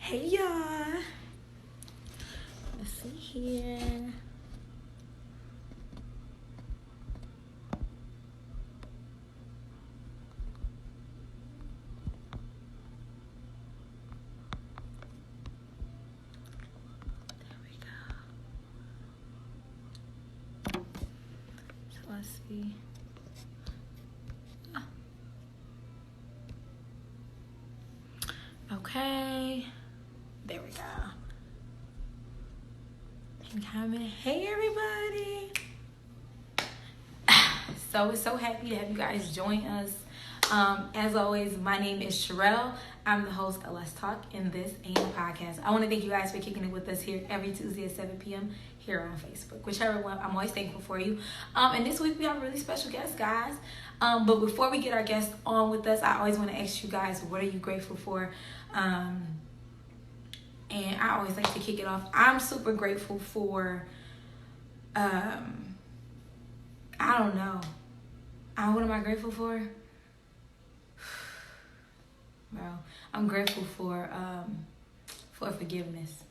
Hey y'all. Let's see here. There we go. So let's see. Okay. There we go. And comment. Hey everybody. So we're so happy to have you guys join us. As always, my name is Cherrell. I'm the host of Let's Talk, and this ain't a podcast. I want to thank you guys for kicking it with us here every Tuesday at 7 p.m. here on Facebook. Whichever one, I'm always thankful for you. And this week we have a really special guest, guys. But before we get our guest on with us, I always want to ask you guys, what are you grateful for? And I always like to kick it off. I'm super grateful for, I don't know. What am I grateful for? Bro, I'm grateful for forgiveness.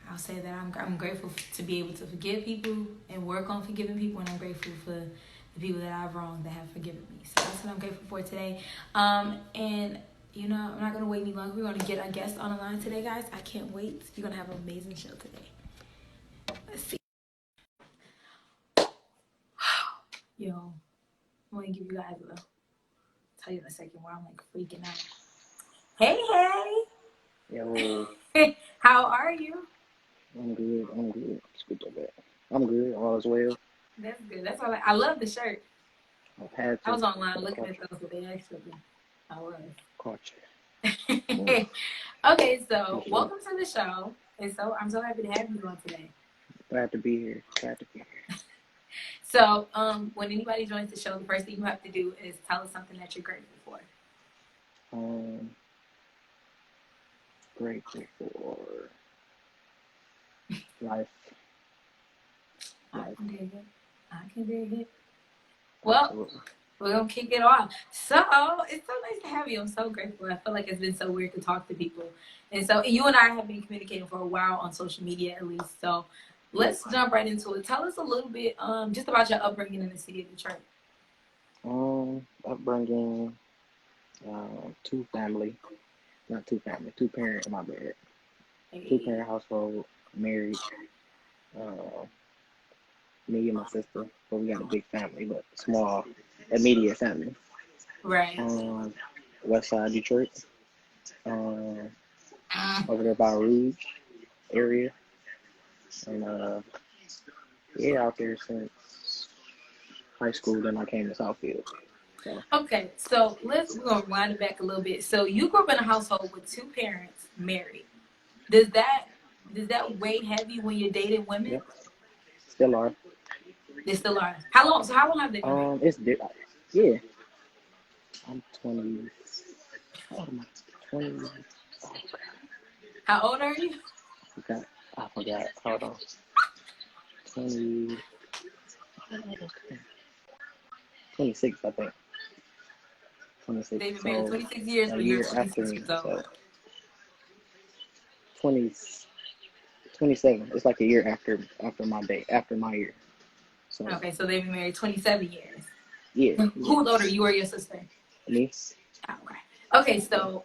I'll say that I'm grateful to be able to forgive people and work on forgiving people, and I'm grateful for the people that I've wronged that have forgiven me. So that's what I'm grateful for today. And you know, I'm not gonna wait any longer. We're gonna get our guest on the line today, guys. I can't wait. You're gonna have an amazing show today. Let's see. Yo, I'm gonna give you guys tell you in a second where I'm like freaking out. Hey. Yo, How are you? I'm good. It's good to be. I'm good. All is well. That's good. That's all. I love the shirt. I've had to. I was online looking at those, but they actually, I was. Caught you. Okay, so Appreciate welcome to the show. And so I'm so happy to have you on today. Glad to be here. So, when anybody joins the show, the first thing you have to do is tell us something that you're grateful for. Grateful for life. I can dig it. Well, Absolutely. we're going to kick it off. So, it's so nice to have you. I'm so grateful. I feel like it's been so weird to talk to people. And so, you and I have been communicating for a while on social media, at least. So, let's jump right into it. Tell us a little bit just about your upbringing in the city of Detroit. Upbringing, two parent, my bad. Hey. 2-parent household, married. Me and my sister, but we got a big family, but small, immediate family. Right. West Side Detroit. Over there by Rouge area. And out there since high school, then I came to Southfield. So. Okay, so we're gonna wind it back a little bit. So you grew up in a household with 2 parents married. Does that weigh heavy when you're dating women? Yep. Still are. They still are. How long have they been married? It's different. Yeah. I'm 20. How old am I? 20. Oh, How old are you? I forgot. Hold on. 20. 26, I think. 26. They've been married 26 years, but you're 26 years old. So 20, 27. It's like a year after my year. So. Okay, so they've been married 27 years. Yeah. Who's older, you or your sister? Me. Oh, okay. Okay, so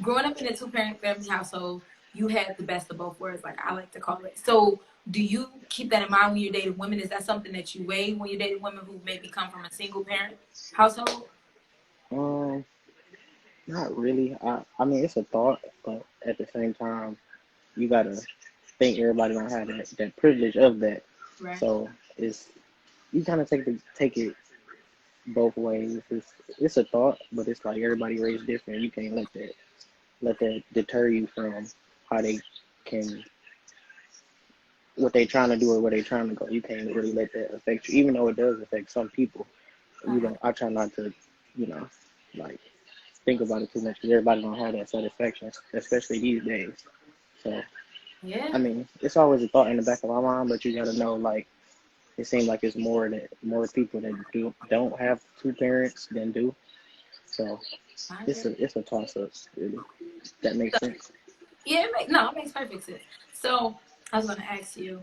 growing up in a 2-parent family household, you had the best of both worlds, like I like to call it. So do you keep that in mind when you're dating women? Is that something that you weigh when you're dating women who maybe come from a single parent household? Not really. I mean, it's a thought, but at the same time, you gotta think everybody don't have that privilege of that. Right. So you kind of take it both ways. It's a thought, but it's like everybody raised different. You can't let that deter you from how they can, what they trying to do or where they trying to go. You can't really let that affect you, even though it does affect some people. I try not to, like think about it too much because everybody don't have that satisfaction, especially these days. So yeah, I mean, it's always a thought in the back of my mind, but you gotta know, like, it seems like it's more people that don't have 2 parents than do. So I it's get it. a toss up. Really. That makes So, sense. yeah, it makes perfect sense. So I was gonna ask you,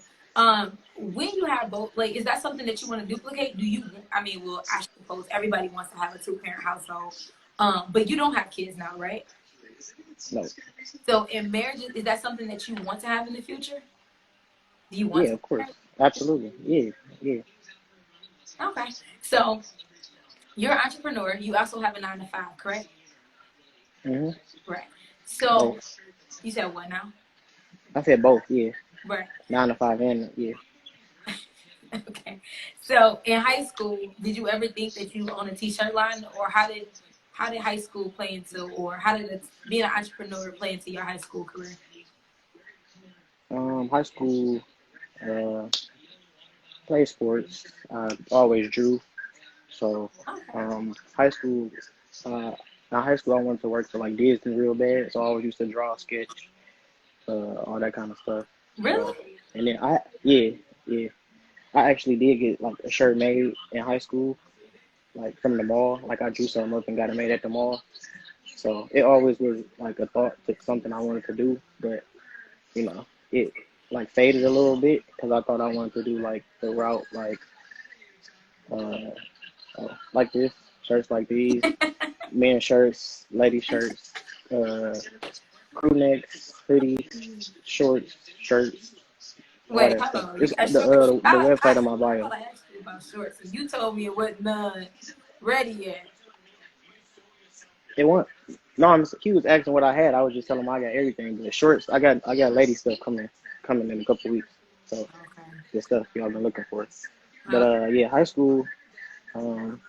when you have both, like, is that something that you want to duplicate? Do you? I mean, well, I suppose everybody wants to have a two-parent household, but you don't have kids now, right? No. So in marriage, is that something that you want to have in the future? Do you want Yeah, to of be course. married? Absolutely. Yeah. Yeah. Okay. So you're an entrepreneur. You also have a 9 to 5, correct? Mhm. Right. So Both. you said what now? I said both. Yeah. Right. 9 to 5 and yeah. Okay. So in high school, did you ever think that you own a t-shirt line, or how did high school play into, or how did being an entrepreneur play into your high school career? High school. Uh, play sports. I always drew. So, Okay. high school. Uh, in high school, I wanted to work for like Disney real bad. So I always used to draw, sketch, all that kind of stuff. So, Really? and then yeah, yeah. I actually did get like a shirt made in high school, like from the mall. Like I drew something up and got it made at the mall. So it always was like a thought to something I wanted to do, but it like faded a little bit because I thought I wanted to do like the route uh, like this, shirts like these, men's shirts, lady shirts, uh, crew necks, hoodies, shorts, shirts, all Wait, that hold stuff. on. You It's got shorts? the website on my I bio. thought I asked you about shorts, and you told me it wasn't none ready yet. It won't. No, he was asking what I had. I was just telling him I got everything. But the shorts, I got lady stuff coming in a couple weeks. So Okay. the stuff y'all been looking for. But Okay. yeah, high school. Um,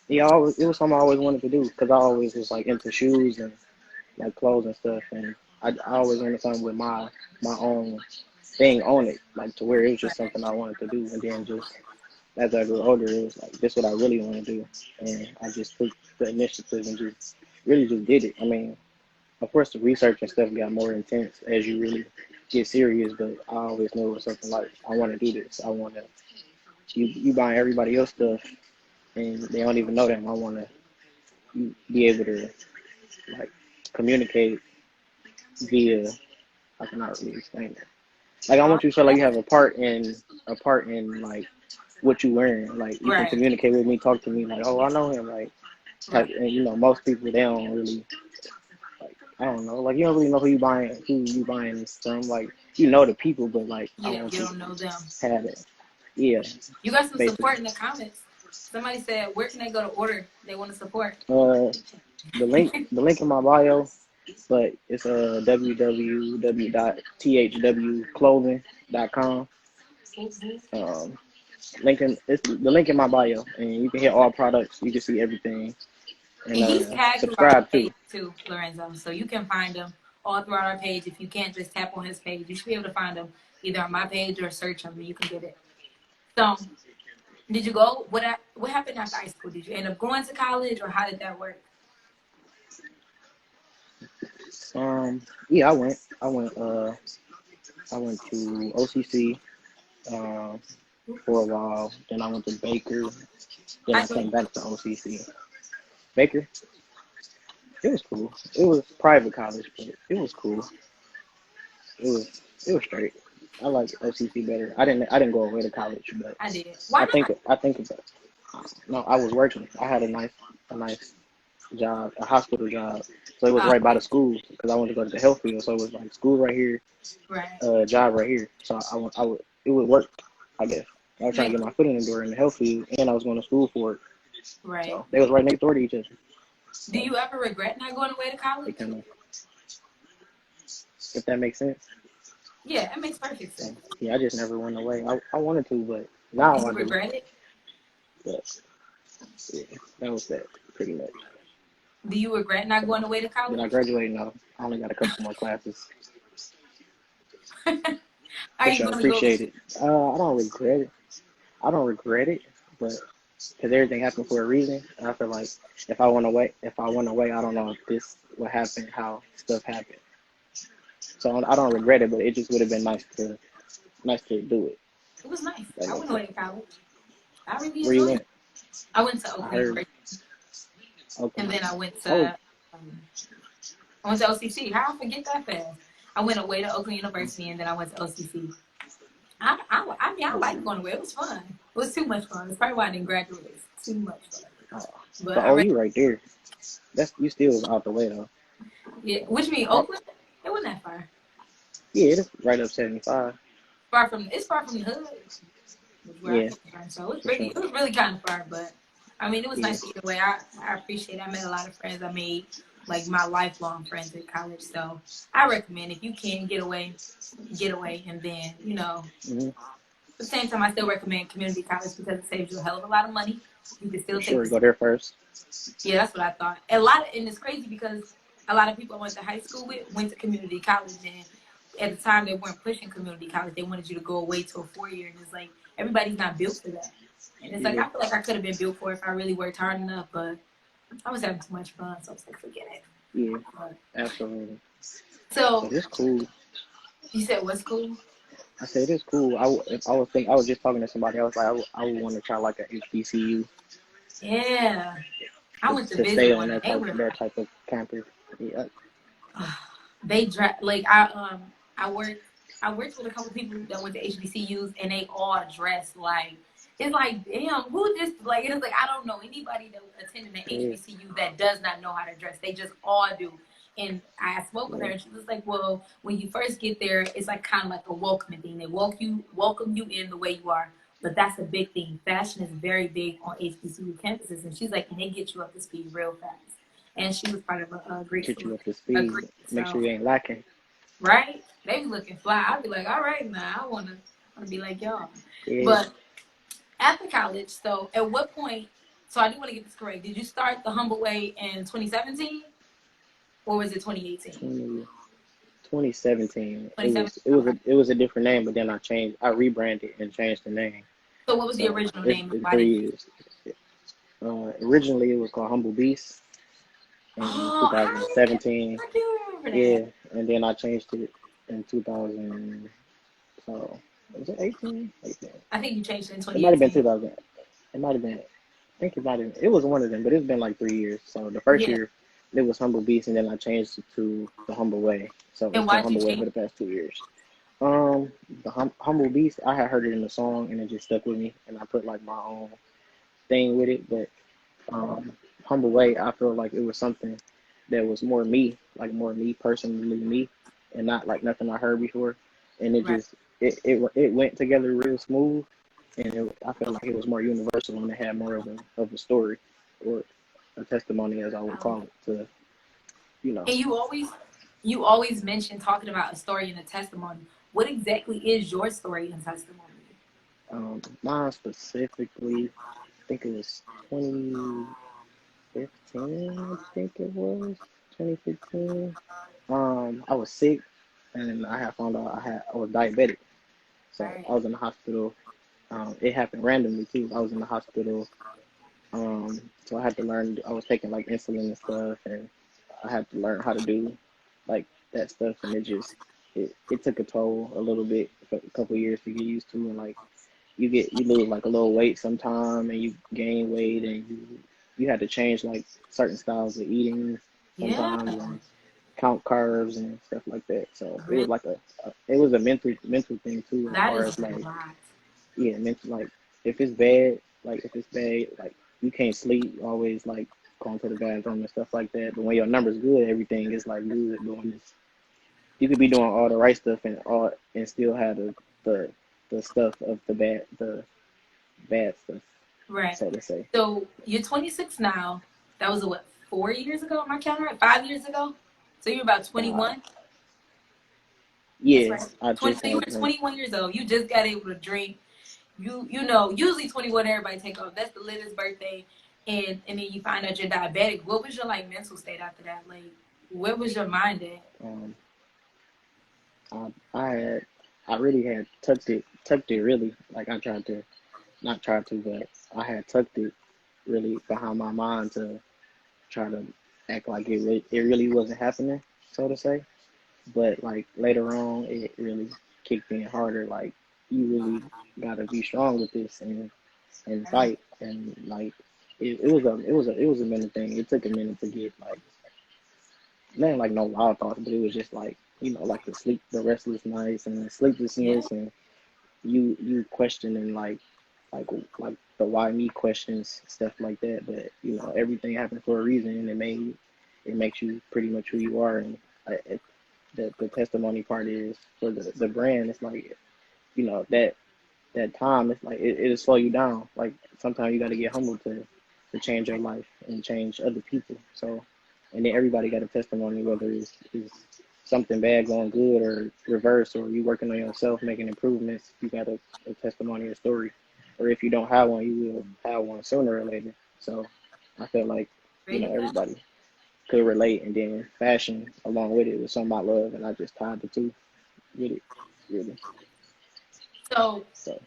yeah, it was something I always wanted to do because I always was like into shoes and like clothes and stuff, and I always wanted something with my own thing on it, like to where it was just Right. something I wanted to do, and then just as I grew older, it was like this is what I really want to do, and I just took the initiative and just really just did it. I mean, of course, the research and stuff got more intense as you really get serious, but I always knew it was something like I want to do this. I want to. You buying everybody else stuff, and they don't even know them. I want to be able to like communicate via. I cannot really explain that. Like I Oh, want you to feel like you have a part in like what you learn. Like you can right. communicate with me, talk to me, like oh I know him, like type. Right. And most people they don't really like I don't know, like you don't really know who you buying from. Like you know the people, but like I Yeah, want you you don't know them. to have it. Yeah, You got some basically. support in the comments. Somebody said, "Where can they go to order? They want to support." The link in my bio, but it's www.thwclothing.com. Mhm. Um, it's the link in my bio, and you can hit all products. You can see everything, and And he's tagged throughout our subscribe too. page too, Lorenzo. So you can find him all throughout our page. If you can't just tap on his page, you should be able to find him either on my page or search him, and you can get it. So, did you go? What happened after high school? Did you end up going to college, or how did that work? Yeah, I went to OCC for a while. Then I went to Baker. Then I I know. came back to OCC. Baker, it was cool. It was private college, but it was cool. It was straight. I like OCC better. I didn't go away to college, but I did. Why not? I think about no, I was working. I had a nice job, a hospital job. So it was right by the Okay. school because I wanted to go to the health field. So it was like school right here, Right. job right here. So I would it would work, I guess. I was trying to Make get my foot in the door in the health field, and I was going to school for it. right. So they was right next door to each other. Do So you ever regret not going away to they college? kind of, if that makes sense. Yeah, it makes perfect So, sense. yeah, I just never went away. I wanted to, but Do now you I do. regret it? But yeah, that was that pretty much. Do you regret not So going away to did I college? graduate? No, I only got a couple more classes. Are For you sure, gonna go? appreciate it. I don't regret it. I don't regret it, but because everything happened for a reason. And I feel like if I went away, I don't know if this would happen, how stuff happened. So I don't regret it, but it just would have been nice to do it. It was nice. That I makes went away sense. to college. I really Where you enjoyed it. went? I went to I Oakland heard. University. Okay. and then Oh, um, I went to OCC. How I forget that fast? I went away to Oakland University, and then I went to OCC. I mean, I liked going away. It was fun. It was too much fun. It's probably why I didn't graduate. It's too much fun. uh, But the OU right there. That's you still was out the way though. yeah, which mean I, Oakland? It wasn't that far. yeah, it's right up 75. It's far from the hood, where I Yeah, came from. So for sure. it was really kind of far. But I mean, it was Yeah, nice either way. I appreciate it. I met a lot of friends. I made like my lifelong friends in college. So I recommend if you can get away, and then hmm at the same time, I still recommend community college because it saves you a hell of a lot of money. You can for still take sure. the Go there first. Yeah, that's what I thought. And it's crazy because a lot of people I went to high school with went to community college, and at the time they weren't pushing community college. They wanted you to go away to a 4 year, and it's like everybody's not built for that. And it's like Yeah, I feel like I could have been built for it if I really worked hard enough, but I was having too much fun, so I was like, forget it. yeah, But, absolutely. so But it's cool. you said what's cool? I said it's cool. If I was think I was just talking to somebody else. Like I would want to try like a HBCU Yeah, I went to to stay visit on one, and they were that type of campus. Yeah, they like I worked with a couple people that went to HBCUs, and they all dressed like it's like damn, who just like it's like I don't know anybody that attended an yeah, HBCU that does not know how to dress. They just all do. And I spoke with her, yeah, and she was like, "Well, when you first get there, it's like kind of like a welcoming thing. They welcome you in the way you are, but that's a big thing. Fashion is very big on HBCU campuses." And she's like, "And they get you up to speed real fast." And she was part of a Greek get you up to a speed. Greek Make sure so you ain't lacking. right? They be looking fly. I'd be like, all right, now I wanna be like y'all. Yeah, But after college, so at what point? So I do want to get this correct. Did you start the Humble Way in 2017 or was it 2018? 20, 2017. It 2017. was Okay. it was a different name, but then I rebranded and changed the name. So what was the So original name? it's Why did you? 3 years. Originally, it was called Humble Beast in Oh, 2017. I do remember that. Yeah, and then I changed it in 2000. So was it 18? 18. I think you changed it in It might have been 2018. 2000. It might have been. I think it might have. It was one of them, but it's been like 3 years. So the first Yeah. year it was Humble Beast, and then I changed it to the Humble Way. So And it's been why did you Humble Way change? for the past 2 years. The Humble Beast, I had heard it in the song, and it just stuck with me, and I put like my own thing with it. But um, Humble Way, I feel like it was something that was more me, like more me personally, me, and not like nothing I heard before. And it Right. just it went together real smooth, and I felt like it was more universal and it had more of a story or a testimony, as I would Um, call it, to you know. and you always mention talking about a story and a testimony. What exactly is your story and testimony? Mine specifically, I think it was 2015. I think it was 2015. I was sick, and I had found out I was diabetic. So Right. I was in the hospital. It happened randomly too. I was in the hospital. So I had to learn. I was taking like insulin and stuff, and I had to learn how to do like that stuff. And it took a toll a little bit, for a couple of years to get used to. And like you lose like a little weight sometime, and you gain weight, and you had to change like certain styles of eating Yeah. sometimes, and count carbs and stuff like that. So it was Really, like it was a mental thing too, as that far is as a like lot. yeah, mental like if it's bad, like you can't sleep, you always like going to the bathroom and stuff like that. But when your number's good, everything is like good. Doing this, you could be doing all the right stuff and still have the the stuff of the bad stuff, Right. so to say. So you're 26 now. That was what 4 years ago? Am I counting right? 5 years ago. So you're about Uh, 21. That's yeah, right. I 20. just So you had were drink. 21 years old. You just got able to drink. You know usually 21 everybody take off. That's the latest birthday, and then you find out you're diabetic. What was your like mental state after that? Like where was your mind at? Um, I had I really had tucked it really. Like I tried to not tried to, but I had tucked it really behind my mind to try to act like it really wasn't happening, so to say. But like later on, it really kicked in harder. Like you really gotta be strong with this and fight and like. it was a minute thing. It took a minute to get like nothing like no wild thoughts, but it was just like like the restless nights and the Yeah. sleeplessness, and you questioning like like the why me questions, stuff like that. But everything happened for a reason, and it makes you pretty much who you are. And the testimony part is for the brand. It's like that time. It's like it'll slow you down. Like sometimes you got to get humble to change your life and change other people. So, and then everybody got a testimony, whether it's something bad going good or reverse, or you working on yourself, making improvements. You got a testimony or story, or if you don't have one, you will have one sooner or later. So, I feel like There you go. everybody could relate, and then fashion along with it was something I love, and I just tied the two with it, really. So So,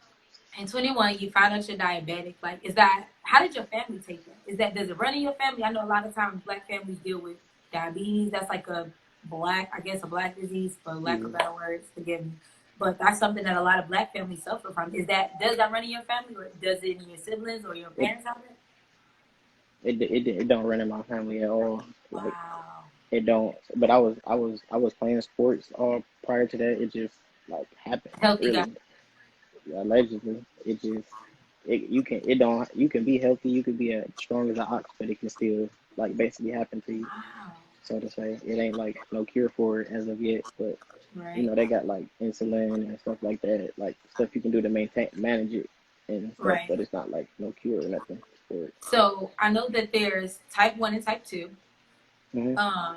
in 21, you found out you're diabetic. Like, is that, how did your family take that? Does it run in your family? I know a lot of times black families deal with diabetes. That's like I guess a black disease, for lack yeah. of better words, forgive me. But that's something that a lot of black families suffer from. Does that run in your family, or does it in your siblings or your It parents have it? it don't run in my family at all. Like Wow. it don't. But I was playing sports all prior to that. It just like happened. Healthy guy. Really, allegedly, it just you can be healthy. You can be as strong as an ox, but it can still like basically happen to you. Wow. So to say, it ain't like no cure for it as of yet. But Right. they got like insulin and stuff like that, like stuff you can do to manage it and stuff. Right. But it's not like no cure or nothing for it. So I know that there's type 1 and type 2. hmm Um,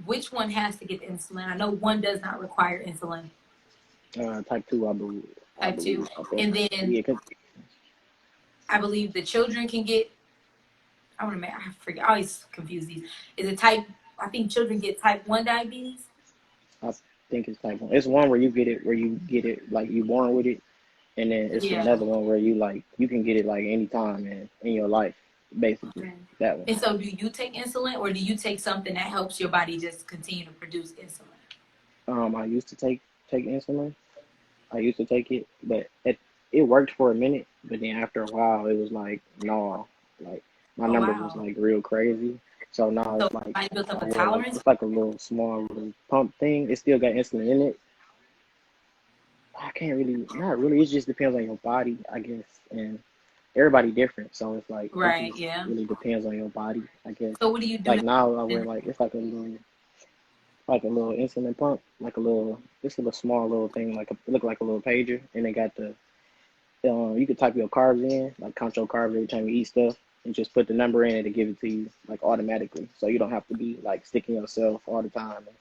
which one has to get the insulin? I know one does not require insulin. Type two, I believe. I Type 2. believe. I think. And then Yeah, 'cause I believe the children can get, I forget, I always confuse these. Is it type, I think children get type 1 diabetes? I think it's type one. It's one where you get it like you born with it, and then it's Yeah. another one where you can get it like anytime in your life, basically. Okay. That one. And so do you take insulin, or do you take something that helps your body just continue to produce insulin? I used to take insulin. I used to take it, but it worked for a minute. But then after a while, it was like no, like my Oh, numbers was wow. like real crazy. So now So it's like body built up I a wear like tolerance? it's like a little small little pump thing. It still got insulin in it. I can't really, not really. It just depends on your body, I guess, and everybody different. So it's like it Right, just yeah. really depends on your body, I guess. So what do you do Like to now, I wear like it's like a little insulin pump, like a little, it's a little small little thing, like it look like a little pager, and they got the you could type your carbs in, like count your carbs every time you eat stuff, and just put the number in it to give it to you like automatically. So you don't have to be like sticking yourself all the time and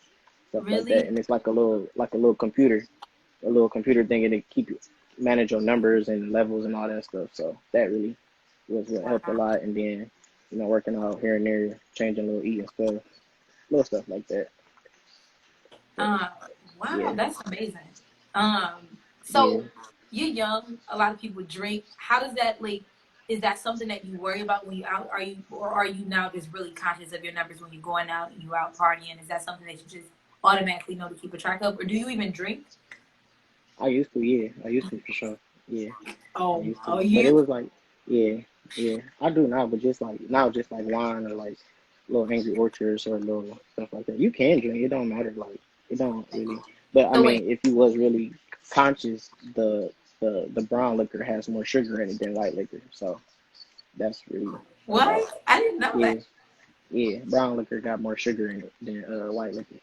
stuff like that. really? And it's like a little computer thing to keep you manage your numbers and levels and all that stuff. So that really was what helped a Wow. lot. And then working out here and there, changing little eating stuff, little stuff like that. But Um, wow, yeah, that's amazing. Um, yeah. so you're young. A lot of people drink. How does that like? Is that something that you worry about when you out? Are you now just really conscious of your numbers when you're going out and you out partying? Is that something that you just automatically know to keep a track of, or do you even drink? I used to, yeah, I used to for sure, yeah, I Oh, used oh, to. But it you. was like, yeah, yeah, I do now, but just like now, just like wine or like little Angry Orchards or little stuff like that. You can drink, it don't matter, like it don't really. But I So wait, mean, if you was really conscious, the brown liquor has more sugar in it than white liquor, so that's really about. what? I didn't know that. Yeah, yeah, brown liquor got more sugar in it than white liquor,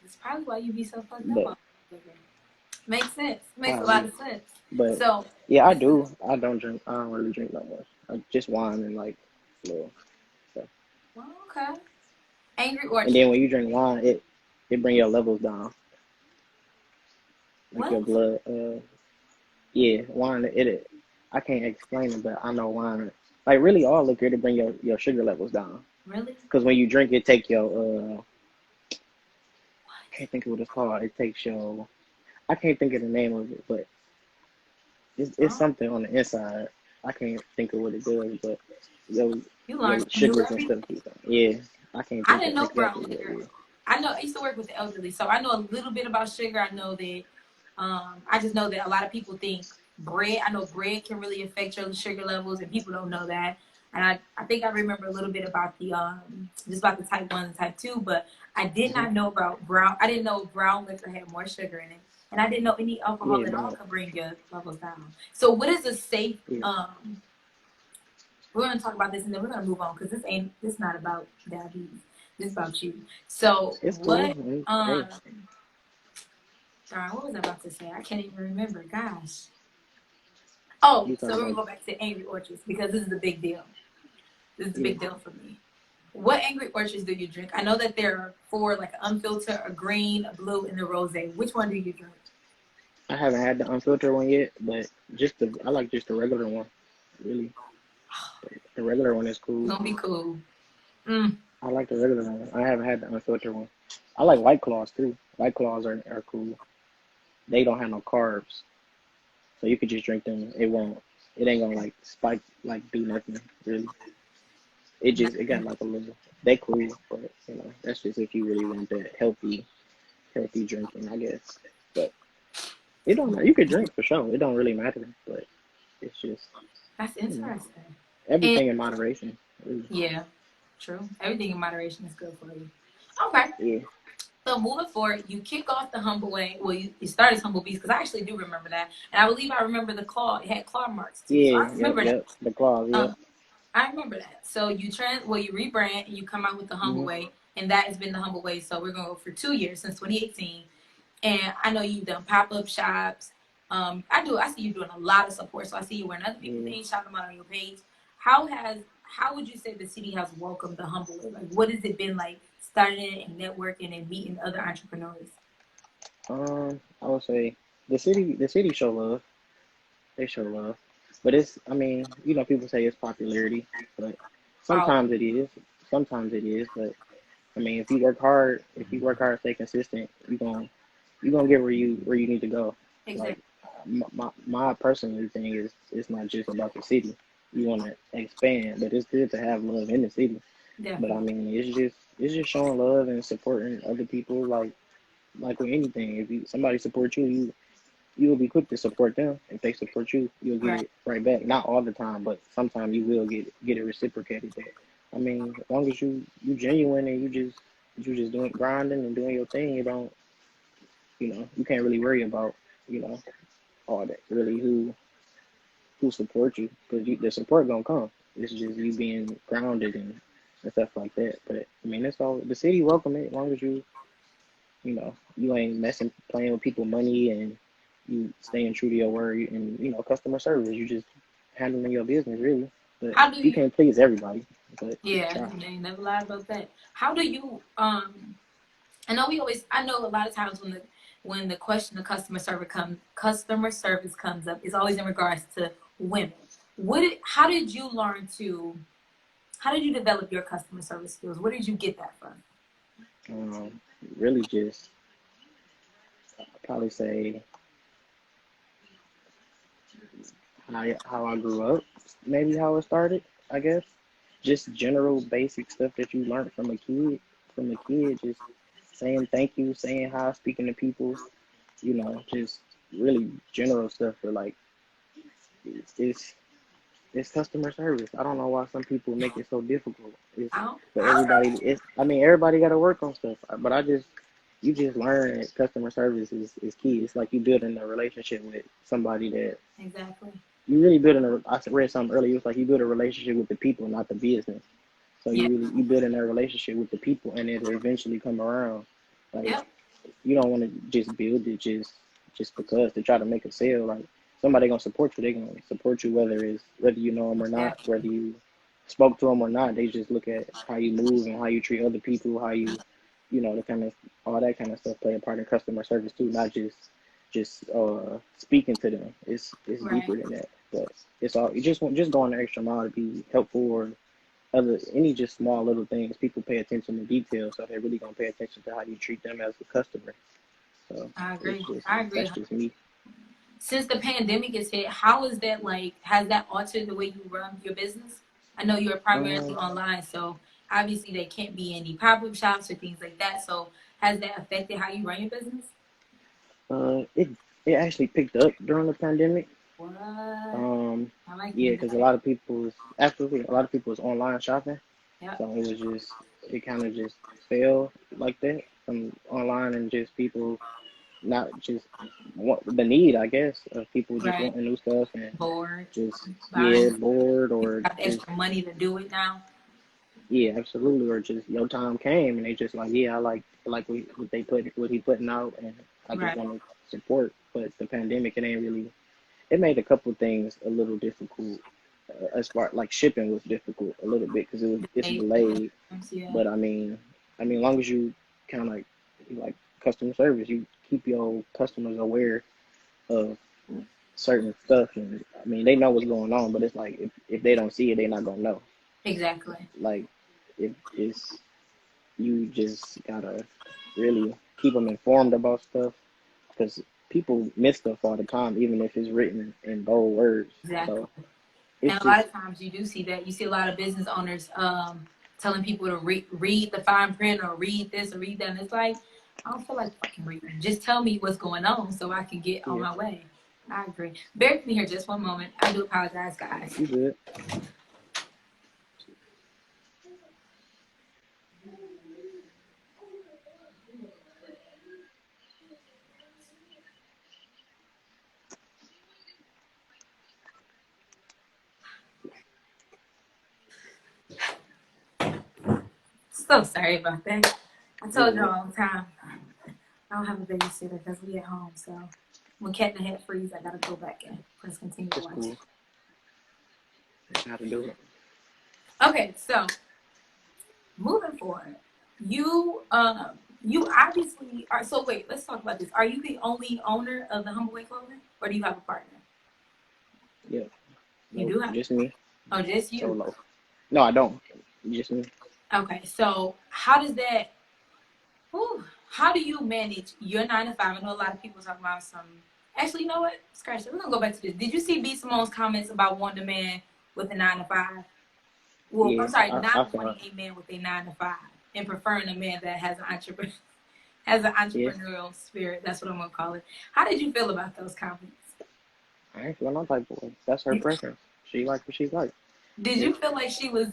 It's probably why you be so fucked up but on liquor. Makes sense. Makes a lot probably. of sense. But So yeah, I this is do. I don't drink. I don't really drink no more. Just wine and like little stuff. well, okay. Angry And Orchard. then when you drink wine, it bring your levels down, like your What? blood. Yeah, wine. I can't explain it, but I know wine. Like really, all liquor to bring your sugar levels down. Really? Because when you drink, it take your I can't think of what it's called. It takes your. I can't think of the name of it, but it's Oh, something on the inside. I can't think of what it does, but your you learn your something new sugars and every stuff. Yeah, I can't I think didn't of know brown exactly what it liquor. is. I know I used to work with the elderly, so I know a little bit about sugar. I know that I just know that a lot of people think bread. I know bread can really affect your sugar levels, and people don't know that. And I think I remember a little bit about the just about the type 1 and type 2, but I did Hmm. not know about brown. I didn't know brown liquor had more sugar in it, and I didn't know any alcohol Yeah, at all brown. could bring your levels down. So what is a safe Yeah, we're gonna talk about this and then we're gonna move on because this not about diabetes. This is about you. So it's cool. what I mean, um hey, darn, what was I about to say? I can't even remember. Gosh. Oh, you so talking we're gonna about go back to Angry Orchards because this is the big deal. This is the yeah. big deal for me. What Angry Orchards do you drink? I know that there are four, like an unfiltered, a green, a blue, and a rose. Which one do you drink? I haven't had the unfiltered one yet, but I like just the regular one. Really, the regular one is It's cool. gonna be cool. Mm. I like the regular one. I haven't had the unfiltered one. I like White Claws too. White Claws are cool. They don't have no carbs, so you could just drink them. It ain't gonna like spike, like do nothing really. It got like a little. They cool, but that's just if you really want that healthy drinking, I guess. But it don't matter. You could drink for sure. It don't really matter, but it's just That's you know interesting. And everything in moderation. Really. yeah, true. Everything in moderation is good for you. Okay. Yeah, So moving forward, you kick off the Humbleway. Well, you started Humble Beast because I actually do remember that, and I believe I remember the claw. It had claw marks too, so I yeah, yep, remember that. yep. The claws, yep. Um, I remember that. So you rebrand and you come out with the Hmm. Humbleway, and that has been the Humbleway. So we're gonna go for 2 years since 2018, and I know you've done pop up shops. I see you doing a lot of support. So I see you wearing other people's Yeah. things, shouting them out on your page. How would you say the city has welcomed the Humbleway? Like, what has it been like starting and networking and meeting other entrepreneurs? I would say the city show love. They show love, but I mean, people say it's popularity, but Oh, sometimes it is. Sometimes it is, but I mean, if you work hard, stay consistent, you gonna get where you need to go. Like exactly. my personal thing is it's not just about the city. You want to expand, but it's good to have love in the city. But I Definitely. mean, it's just showing love and supporting other people. Like with anything, if somebody supports you, you will be quick to support them. If they support you, you'll get Right. it right back. Not all the time, but sometimes you will get it reciprocated. But I mean, as long as you genuine and you just doing grinding and doing your thing, you can't really worry about you know all that really who supports you because the support gonna come. It's just you being grounded and stuff like that. But I mean, that's all. The city welcome it as long as you ain't messing playing with people money and you staying true to your word and customer service. You just handling your business really. But How do you you? can't please everybody. But you Yeah, try. you ain't never lied about that. How do you? I know a lot of times when the question of customer service comes up, it's always in regards to women. How did you learn to how did you develop your customer service skills? Where did you get that from? Um, really just I'd probably say how I grew up, maybe how it started. I guess just general basic stuff that you learned from a kid, just saying thank you, saying hi, speaking to people, just really general stuff for like it's it's customer service. I don't know why some people make it so difficult. It's for I don't everybody. I mean, everybody got to work on stuff, but you just learn that customer service is key. It's like you building a relationship with somebody that know. Exactly. you really building I read something earlier. It's like you build a relationship with the people, not the business. So Yeah. you building a relationship with the people, and it'll eventually come around. Like Yep. you don't want to just build it just because to try to make a sale. Like somebody gonna support you, they gonna support you whether you know them or not, whether Definitely. you spoke to them or not. They just look at how you move and how you treat other people, how the kind of all that kind of stuff play a part in customer service too, not just speaking to them. It's Right. deeper than that, but it's all you just going the extra mile to be helpful or any just small little things. People pay attention to details, so they're really gonna pay attention to how you treat them as a customer. So I it's agree. just I agree. that's just me. Since the pandemic is hit, how is that like? Has that altered the way you run your business? I know you're primarily Um, online, so obviously there can't be any pop-up shops or things like that. So has that affected how you run your business? it actually picked up during the pandemic. What? I like Yeah, that. because a lot of people was online shopping, Yep. so it kind of just fell like that from online and just people not just want the need, I guess, of people just Right. wanting new stuff and Bored. just Buying. bored People or got the just extra money to do it now. yeah, absolutely, or just your time came and they just like yeah, I like what he putting out and I just Right. want to support. But the pandemic, it made a couple things a little difficult. As far like shipping was difficult a little bit because it's They, delayed. yeah. But long as you kind of like customer service, you keep your customers aware of certain stuff, and I mean they know what's going on. But it's like if they don't see it, they're not gonna know. Exactly. Like it's you just gotta really keep them informed about stuff because people miss stuff all the time, even if it's written in bold words. Exactly. So it's And a lot just of times you do see that. You see a lot of business owners telling people to read the fine print or read this or read that. And it's like, I don't feel like fucking reading. Just tell me what's going on so I can get on yeah, my way. I agree. Bear with me here just one moment. I do apologize, guys. you good. So sorry about that. I You told y'all good. all the time. I don't have a babysitter because we at home. So when Cat and the Hat freeze, I gotta go back and press continue to It's watch. cool. How to do it. Okay, so moving forward, you obviously are. So wait, let's talk about this. Are you the only owner of the Humbleway Clothing, or do you have a partner? Yeah. You Nope. do have. Just me. Oh, just you. Solo. No, I don't. Just me. Okay, so how does that? Whew, how do you manage your 9 to 5? I know a lot of people talk about some. Actually, you know what? Scratch it. We're gonna go back to this. Did you see B Simone's comments about wanting a man with a 9 to 5? Well, I'm Yeah, sorry, I not saw wanting it. a man with a 9 to 5 and preferring a man that has an Yeah. entrepreneurial spirit. That's what I'm gonna call it. How did you feel about those comments? I ain't feel no type of way. That's her preference. She like what she like. Did If you feel like she was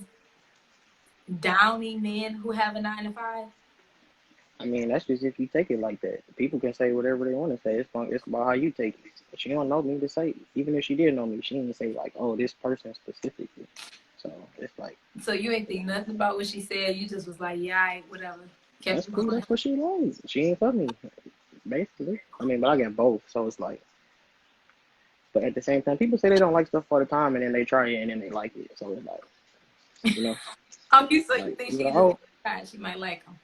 downing men who have a 9 to 5? I mean, that's just if you take it like that. People can say whatever they want to say. It's about how you take it. She don't know me to say. Even if she did know me, she didn't say like, "Oh, this person specifically." So it's like So you ain't think nothing about what she said. You just was like, yeah, whatever. Kept that's it cool. moving. That's what she likes. She ain't for me, basically. I mean, but I get both, so it's like. But at the same time, people say they don't like stuff all the time, and then they try it, and then they like it. So it's like, you know, So you like think you be like, she's a "Oh, guy? She might like him.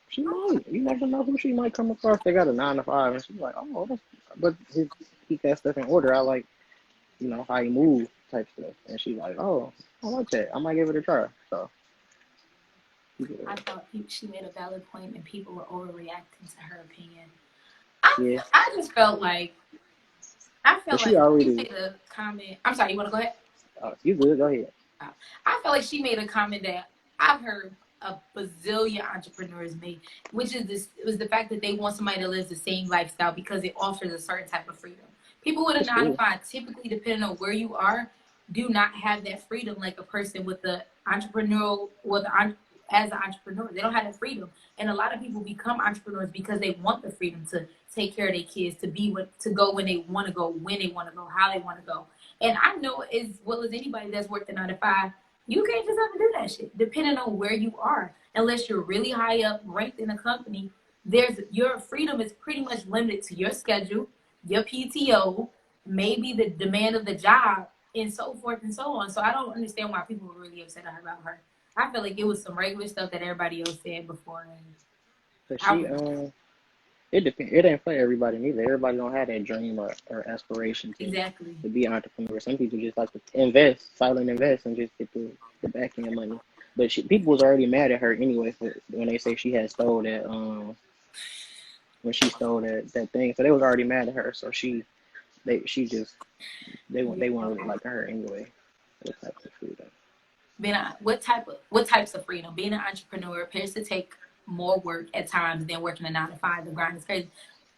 she might." You never know who she might come across. They got a 9 to 5, and she's like, "Oh, but he keep that stuff in order. I like." How you move type stuff. And she's like, oh, I like that. I might give it a try. So, I thought she made a valid point, and people were overreacting to her opinion. yeah. I just felt like But she she already, made a comment. I'm sorry. You want to go ahead? you good, go ahead. I felt like she made a comment that I've heard a bazillion entrepreneurs make, which is this: it was the fact that they want somebody to live the same lifestyle because it offers a certain type of freedom. People with a That's nine to cool. five, typically, depending on where you are, do not have that freedom like a person with the entrepreneurial, as an entrepreneur. They don't have that freedom, and a lot of people become entrepreneurs because they want the freedom to take care of their kids, to go when they want to go, when they want to go, how they want to go. And I know as well as anybody that's worked a 9 to 5, you can't just have to do that shit, depending on where you are. Unless you're really high up, ranked in a company, your freedom is pretty much limited to your schedule, your PTO, maybe the demand of the job, and so forth and so on. So I don't understand why people were really upset about her. I feel like it was some regular stuff that everybody else said before. And But I she, was it depends. It ain't for everybody neither. Everybody don't have that dream or aspiration exactly. to be an entrepreneur. Some people just like to invest, silent invest, and just get the back end money. But people was already mad at her anyway when they say she had stole that when she stole that thing. So they was already mad at her. So she just they weren't really like her anyway. What type of freedom? What types of freedom? Being an entrepreneur appears to take more work at times than working a 9 to 5. The grind is crazy.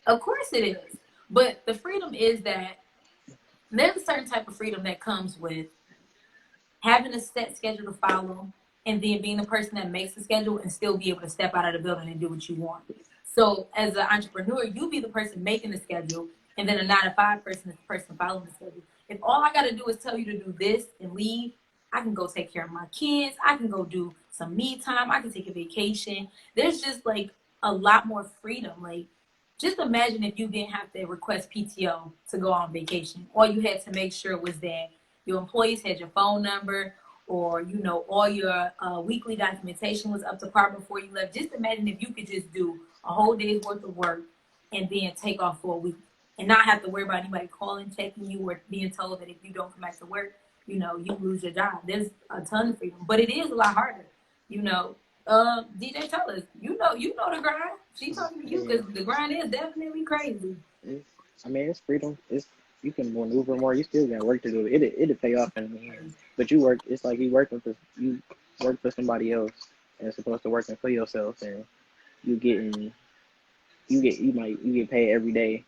Of course it is. But the freedom is that there's a certain type of freedom that comes with having a set schedule to follow, and then being the person that makes the schedule and still be able to step out of the building and do what you want. So as an entrepreneur, you be the person making the schedule, and then a 9 to 5 person is the person following the schedule. If all I got to do is tell you to do this and leave, I can go take care of my kids. I can go do some me time. I can take a vacation. There's just like a lot more freedom. Like, just imagine if you didn't have to request PTO to go on vacation. All you had to make sure was that your employees had your phone number, or all your weekly documentation was up to par before you left. Just imagine if you could just do a whole day's worth of work and then take off for a week and not have to worry about anybody calling, checking you, or being told that if you don't come back to work, you lose your job. There's a ton of freedom, but it is a lot harder. DJ, tell us. The grind. She's talking to you because the grind is definitely crazy. It's freedom. You can maneuver more. You still got work to do. It'll pay off in the end. But you work. It's like you work for somebody else, and it's supposed to working for yourself, and you get paid every day,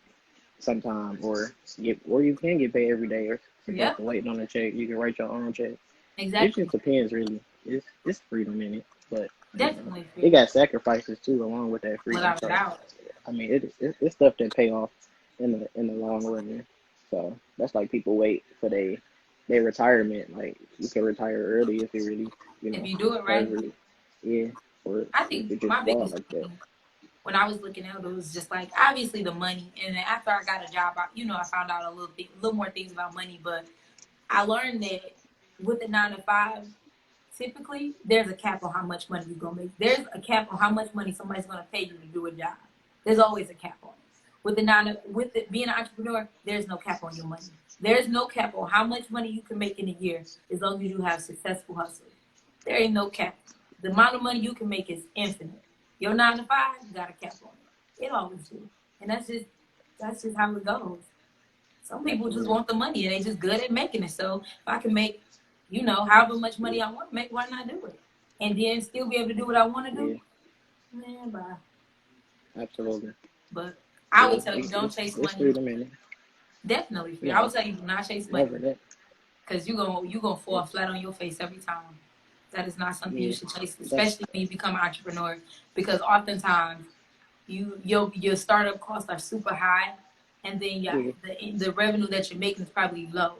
sometime, or you can get paid every day, or supposed to waiting on a check. You can write your own check. Exactly. It just depends, really. It's freedom in it, but definitely it got sacrifices too along with that freedom. Without doubt. It's stuff that pay off in the long run. So that's like people wait for their retirement. Like, you can retire early if you really, if you do it right. Really, yeah. Or I think my biggest thing when I was looking at it was just like, obviously the money. And then after I got a job, I found out a little more things about money. But I learned that with the 9 to 5, typically there's a cap on how much money you're gonna make. There's a cap on how much money somebody's gonna pay you to do a job. There's always a cap on it. Being an entrepreneur, there's no cap on your money. There's no cap on how much money you can make in a year as long as you have successful hustle. There ain't no cap. The amount of money you can make is infinite. Your 9 to 5 got a cap on it. It always do. And that's just how it goes. Some people just want the money and they just good at making it. So if I can make, however much money I want to make, why not do it? And then still be able to do what I want to do? Yeah. Man, bye. Absolutely. But I would tell you, don't chase money. Definitely free. I would tell you, do not chase money. Because you're gonna fall flat on your face every time. That is not something you should chase, especially when you become an entrepreneur. Because oftentimes, your startup costs are super high, and then the revenue that you're making is probably low.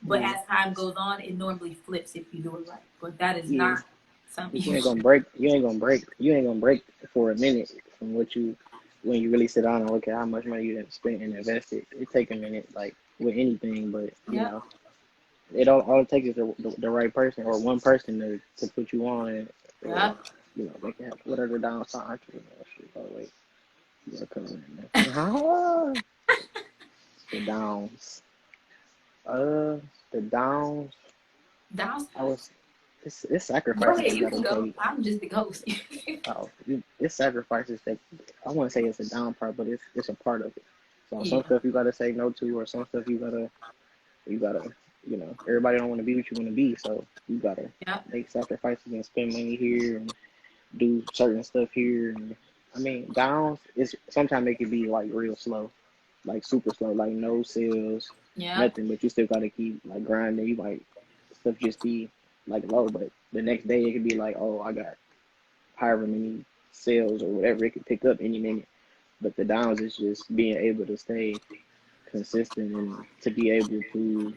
But as time goes on, it normally flips if you do it right. But that is not something you ain't gonna break. You ain't gonna break for a minute from when you really sit down and look at how much money you have spent and invested. It take a minute, like with anything, but all it takes is the right person or one person to put you on, and they can have whatever downside entrepreneurship. By the way, you come in there. The downs. The downs. It's sacrifices. Go ahead, you can go. I'm just the ghost. It's sacrifices that I want to say it's a down part, but it's a part of it. So some stuff you gotta say no to, or some stuff you gotta, everybody don't want to be what you want to be, so you gotta make sacrifices and spend money here and do certain stuff here. And downs is sometimes they can be like real slow, like super slow, like no sales, nothing, but you still gotta keep like grinding. You might stuff just be like low, but the next day it could be like, oh, I got however many sales or whatever. It could pick up any minute. But the downs is just being able to stay consistent and to be able to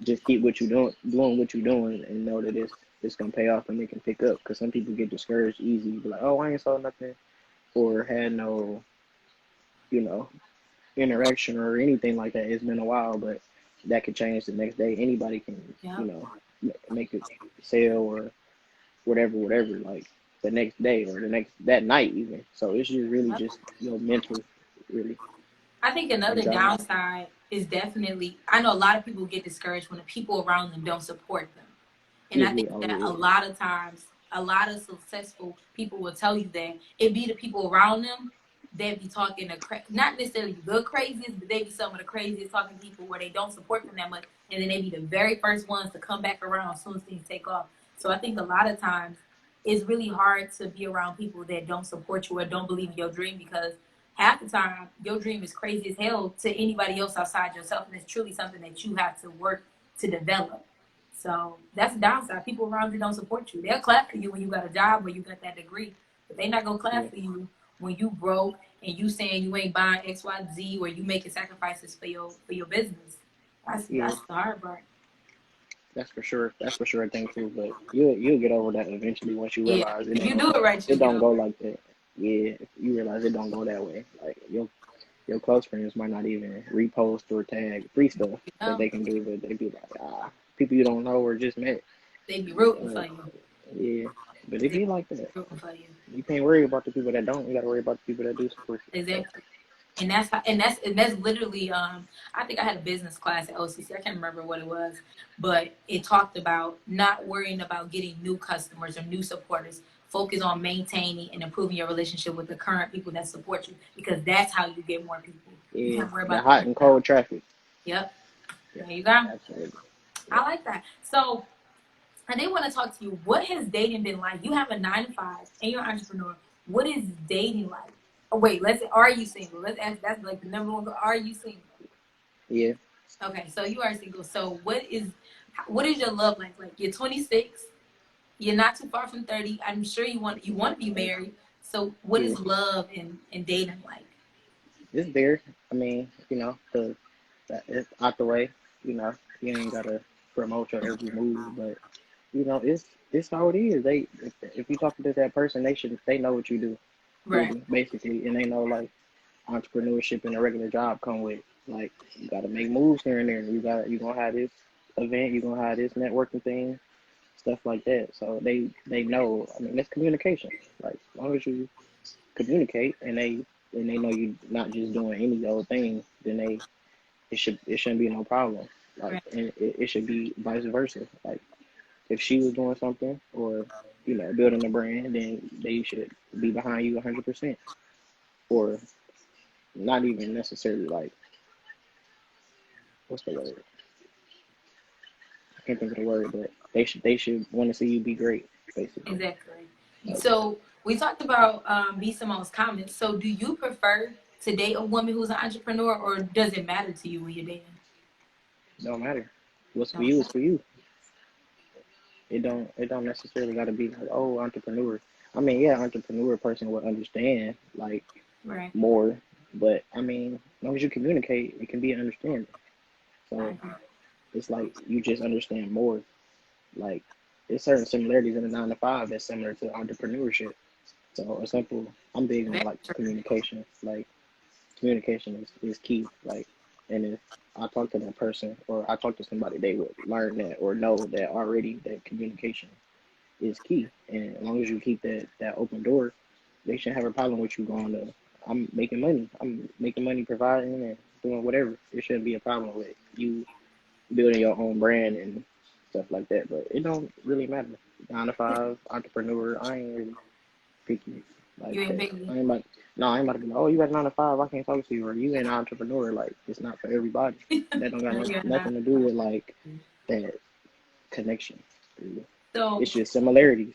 just keep what you're doing what you're doing, and know that it's gonna pay off and it can pick up. Because some people get discouraged easy, be like, oh, I ain't sold nothing, or had no, interaction or anything like that. It's been a while, but that could change the next day. Anybody can, make it sale or whatever, like the next day or that night even. So it's just really just mental, really. I think another downside is definitely, I know a lot of people get discouraged when the people around them don't support them. And I think that a lot of times, a lot of successful people will tell you that it be the people around them that be talking not necessarily the craziest, but they be some of the craziest talking people where they don't support them that much, and then they be the very first ones to come back around as soon as things take off. So I think a lot of times it's really hard to be around people that don't support you or don't believe in your dream, because half the time your dream is crazy as hell to anybody else outside yourself, and it's truly something that you have to work to develop. So that's the downside. People around you don't support you. They'll clap for you when you got a job or you got that degree, but they not gonna Yeah, clap for you when you broke and you saying you ain't buying X, Y, Z, or you making sacrifices for your business. yeah, That's the hard part. that's for sure. That's for sure a thing too. But you'll get over that eventually once you Yeah, realize if you do it right, it you'll get don't over go it. like that. Yeah, if you realize it don't go that way. Like your close friends might not even repost or tag free stuff You that know, they can do, but they be like, people you don't know or just met. they be rooting Uh, for you. yeah, but it They be like that. be rooting for you. You can't worry about the people that don't. You got to worry about the people that do support you. So Exactly. And that's literally I think I had a business class at OCC. I can't remember what it was, but it talked about not worrying about getting new customers or new supporters. Focus on maintaining and improving your relationship with the current people that support you, because that's how you get more people. You yeah, can't worry the about hot the and now. cold traffic. Yep. Yeah, There you go. absolutely. I like that. So I did want to talk to you. What has dating been like? You have a 9 to 5 and you're an entrepreneur. What is dating like? Oh wait, let's are you single? Let's ask, that's like the number one. Are you single? Yeah, Okay, so you are single. So what is your love life like? You're 26. You're not too far from 30. I'm sure you want to be married. So what yeah. is love and dating like? It's there. I mean, it's out the way. You know, you ain't gotta promote your every move, but it's how it is. If you talking to that person, they know what you do, Right. really, basically, and they know like entrepreneurship and a regular job come with. Like you gotta make moves here and there. You gonna have this event, you gonna have this networking thing, stuff like that. So they know. I mean, it's communication. Like as long as you communicate and they know you not just doing any old thing, then it shouldn't be no problem. Like Right. and it should be vice versa. Like if she was doing something or building a brand, then they should be behind you 100%. Or not even necessarily like what's the word? I can't think of the word, but they should want to see you be great, basically. Exactly. Like So we talked about B Simone's comments. So do you prefer to date a woman who's an entrepreneur, or does it matter to you when you're dating? don't matter. What's for No. you is for you. It don't necessarily got to be like, oh, entrepreneur. I mean, yeah, entrepreneur person will understand like Right. more, but I mean, as long as you communicate, it can be an understanding. I So agree. it's like you just understand more. Like there's certain similarities in the 9 to 5 that's similar to entrepreneurship. So a simple, I'm big on Very like true. communication. Like communication is key. Like, and if I talk to that person or I talk to somebody, they would learn that or know that already that communication is key. And as long as you keep that open door, they shouldn't have a problem with you going to. I'm making money. I'm making money providing and doing whatever. It shouldn't be a problem with you building your own brand and stuff like that. But it don't really matter. 9 to 5, entrepreneur. I ain't really picky like You ain't that. picky. I ain't about. No, I ain't about to be like, oh, you got 9 to 5. I can't talk to you, or you ain't an entrepreneur. Like it's not for everybody. That don't got No, you're not. nothing to do with like that connection. Really. So It's just similarities.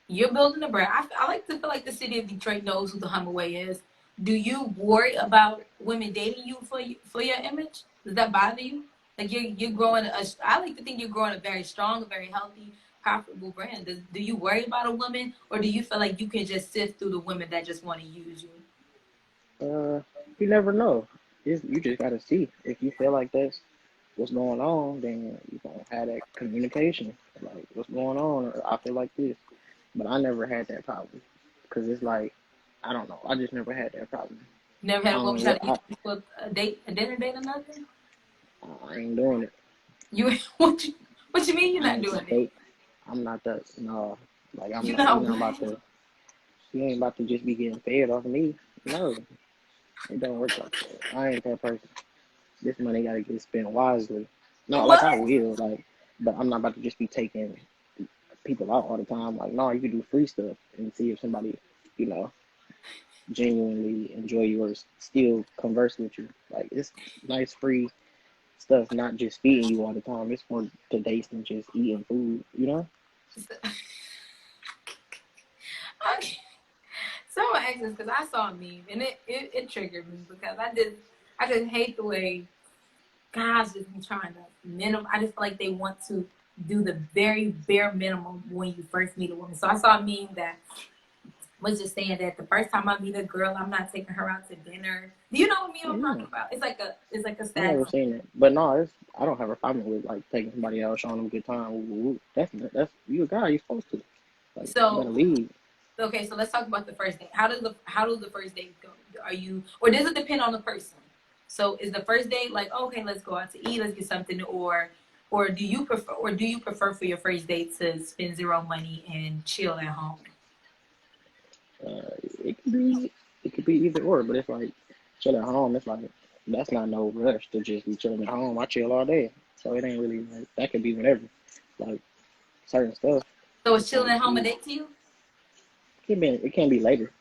you're building a brand. I like to feel like the city of Detroit knows who the Humbleway is. Do you worry about women dating you for your image? Does that bother you? Like you're growing a. I like to think you're growing a very strong, very healthy, profitable brand. Do you worry about a woman, or do you feel like you can just sift through the women that just want to use you? Uh, you never know. You just gotta see. If you feel like that's what's going on, then you gonna have that communication. Like what's going on, or I feel like this. But I never had that problem because it's like I don't know. I just never had that problem. You never I had a don't woman know try what to get you for a dinner date or nothing? I ain't doing it. You what you mean you're I not ain't doing it? fake. I'm not that. No, like I'm You not. know You're not what? about to. You ain't about to just be getting fed off of me. No, it don't work like that. I ain't that person. This money gotta get spent wisely. No, like I What? will, like, but I'm not about to just be taking people out all the time. Like, no, you can do free stuff and see if somebody, you know, genuinely enjoy you or still converse with you. Like, it's nice free stuff, not just feeding you all the time. It's more to taste than just eating food, you know? Okay. So I'm gonna ask this because I saw a meme and it triggered me because I just hate the way guys just be trying to minimum. I just feel like they want to do the very bare minimum when you first meet a woman. So I saw a meme that was just saying that the first time I meet a girl, I'm not taking her out to dinner. Do you know what meme I'm talking about? It's like a I never status. seen it, but no, I don't have a problem with like taking somebody out, showing them a good time. Ooh, that's you a guy, you supposed to like you gotta So lead. okay, so let's talk about the first date. How does the first date go? Are you or does it depend on the person? So is the first date like okay, let's go out to eat, let's get something, or do you prefer for your first date to spend zero money and chill at home? Uh, it could be either or, but it's like chill at home. It's like that's not no rush to just be chilling at home. I chill all day, so it ain't really like that could be whenever. Like certain stuff, So is it's chilling like at home a date to you? it can be later,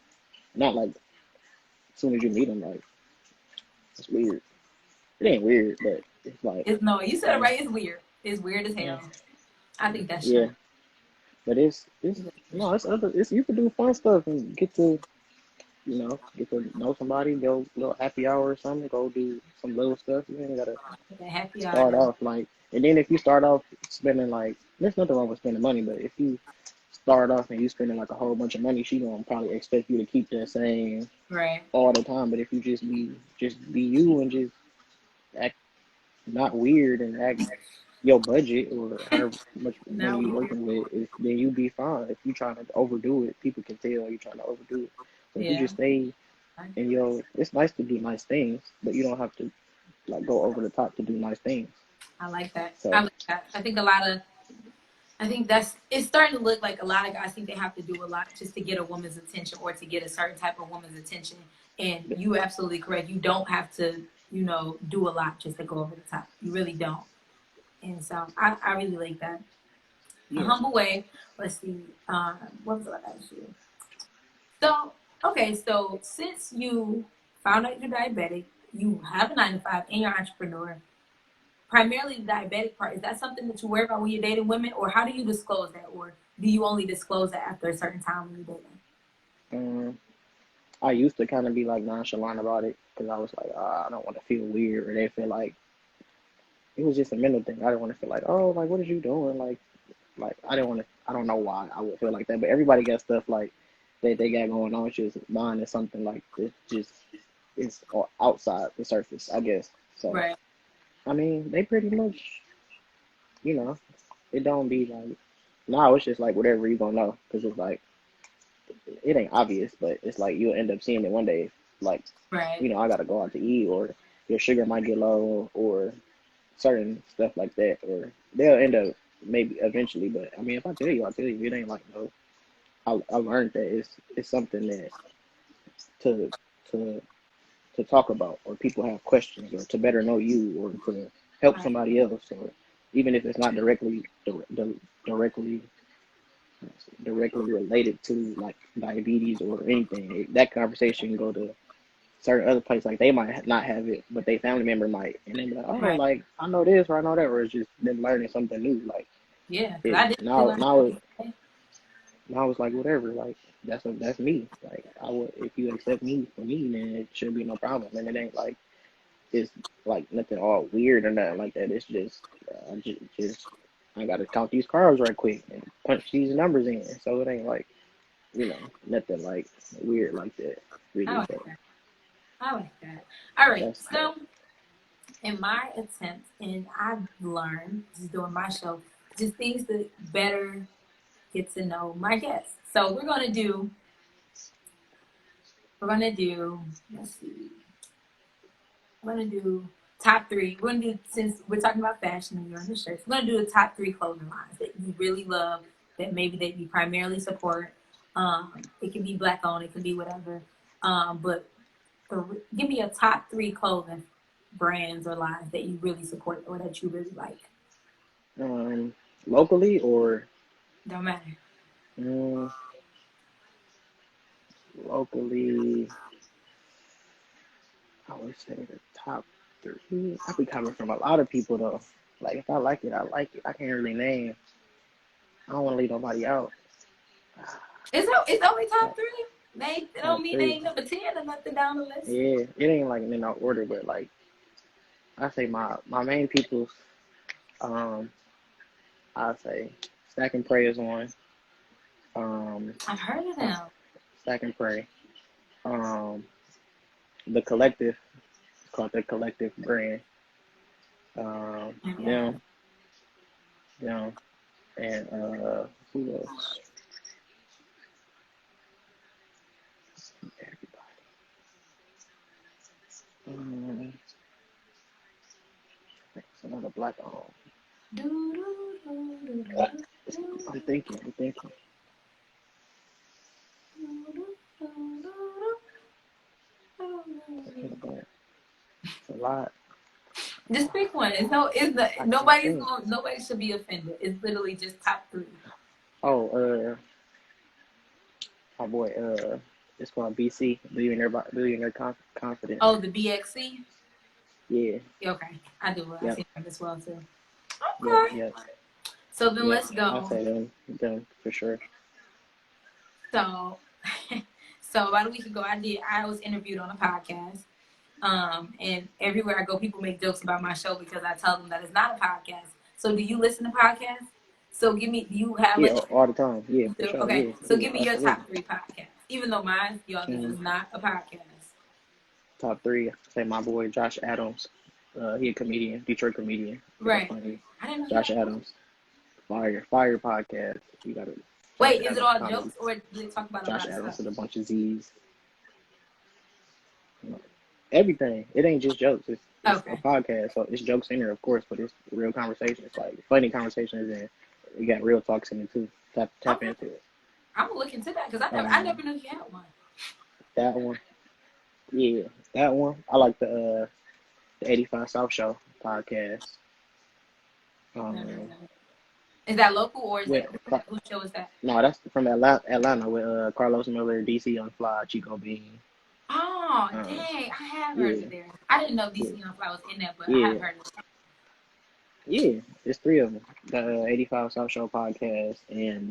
not like as soon as you meet them. Like it's weird. It ain't weird, but it's like It's no, you said it uh, right. It's weird. It's weird as uh, hell. I think that's yeah. strange. But it's no, it's other. It's you can do fun stuff and get to know somebody. Go little happy hour or something. Go do some little stuff. You ain't gotta The happy hour. start off like. And then if you start off spending like, there's nothing wrong with spending money. But if you start off and you spending like a whole bunch of money, she gonna probably expect you to keep that same Right. all the time. But if you just be you and just act not weird and act your budget or however much money Now you we working with, then you be fine. If you trying to overdo it, people can tell you trying to overdo it. So if you yeah. just stay in your, it's nice to do nice things, but you don't have to like go over the top to do nice things. I like that. I So like that. I think that's it's starting to look like a lot of guys think they have to do a lot just to get a woman's attention or to get a certain type of woman's attention. And you absolutely correct. You don't have to, do a lot just to go over the top. You really don't. And so I really like that. A yeah, humble way. Let's see. What was I ask you? So okay, so since you found out you're diabetic, you have a 9 to 5, and you're an entrepreneur. Primarily the diabetic part, is that something that you worry about when you're dating women, or how do you disclose that, or do you only disclose that after a certain time when you're dating? um, I used to kind of be like nonchalant about it because I was like, I don't want to feel weird, or they feel like it was just a mental thing. I didn't want to feel like, oh, like what are you doing, like I didn't want to. I don't know why I would feel like that, but everybody got stuff like they got going on. It's just mine is something like it just is outside the surface, I guess. So Right. I mean, they pretty much, you know, it don't be like now. It's just like whatever you gonna know because it's like it ain't obvious, but it's like you'll end up seeing it one day. Like Right. I gotta go out to eat, or your sugar might get low, or certain stuff like that, or they'll end up maybe eventually. But I mean, if I tell you, I tell you. It ain't like no. I learned that it's something that to to to talk about, or people have questions, or to better know you, or to help Right. somebody else, or even if it's not directly directly related to like diabetes or anything. That conversation can go to certain other places. Like they might not have it, but they family member might, and they be like, oh, Right. like I know this or I know that, or it's just them learning something new. Like Yeah, because it I definitely learned something today. now it's like whatever. Like that's me. Like I would if you accept me for me, then it should be no problem. And it ain't like it's like nothing all weird or nothing like that. It's just just I gotta count these carbs right quick and punch these numbers in. So it ain't like nothing like weird like that I really. like But that. I like that. All right. that's that. So in my attempt, and I've learned just doing my show, just things to better get to know my guests. So we're gonna do let's see. We're gonna do top three. We're gonna do since we're talking about fashion and you're in the shirts. We're gonna do the top three clothing lines that you really love, that maybe that you primarily support. It can be black owned, it can be whatever. But give me a top three clothing brands or lines that you really support or that you really like. Um, locally or Don't matter. um, locally, I would say the top three. I be coming from a lot of people though. Like if I like it, I like it. I can't really name. I don't want to leave nobody out. It's only top Like, three. It Top don't mean they three. ain't number 10 or nothing down the list. Yeah, it ain't like in no order, but like I say my main peoples. Um, I say Stack and Pray is one. I've heard of Uh, them. Stack and Pray. Um, the Collective. It's called the Collective brand. Yeah. Them, them, and who else? Everybody. It's another black owned. I'm thinking. It's a lot. Just pick one. Nobody should be offended. It's literally just top 3. Oh, my boy, it's called BC, Billionaire Confidence. Oh, the BXC? Yeah. Okay. I do. I Yep. see them as well too. Okay. Yep. So then let's I'll go. say them for sure. So so about a week ago I was interviewed on a podcast. And everywhere I go, people make jokes about my show because I tell them that it's not a podcast. So do you listen to podcasts? So do you have all the time. Yeah, for sure. Okay. So Yeah, give me your absolutely. top 3 podcasts. Even though mine, this is not a podcast. Top 3, I say my boy Josh Adams. He a comedian, Detroit comedian. Right. Funny. I didn't know Josh Adams. Fire podcast. You gotta. Wait, is it all jokes or do they talk about Josh a lot Adams of stuff? with a bunch of Z's. Everything. It ain't just jokes. It's a podcast, so it's jokes in there, of course, but it's real conversations, like funny conversations, and you got real talks in it too. Tap into it. I'm gonna look into that because I never knew you had one. That one, yeah, that one. I like the 85 South Show podcast. Is that local or is whose show is that? No, that's from Atlanta with Carlos Miller, DC on Fly, Chico Bean. Oh, dang. I have heard it there. I didn't know DC on Fly was in there, but I have heard it. Yeah, it's 3 of them. The 85 South Show podcast and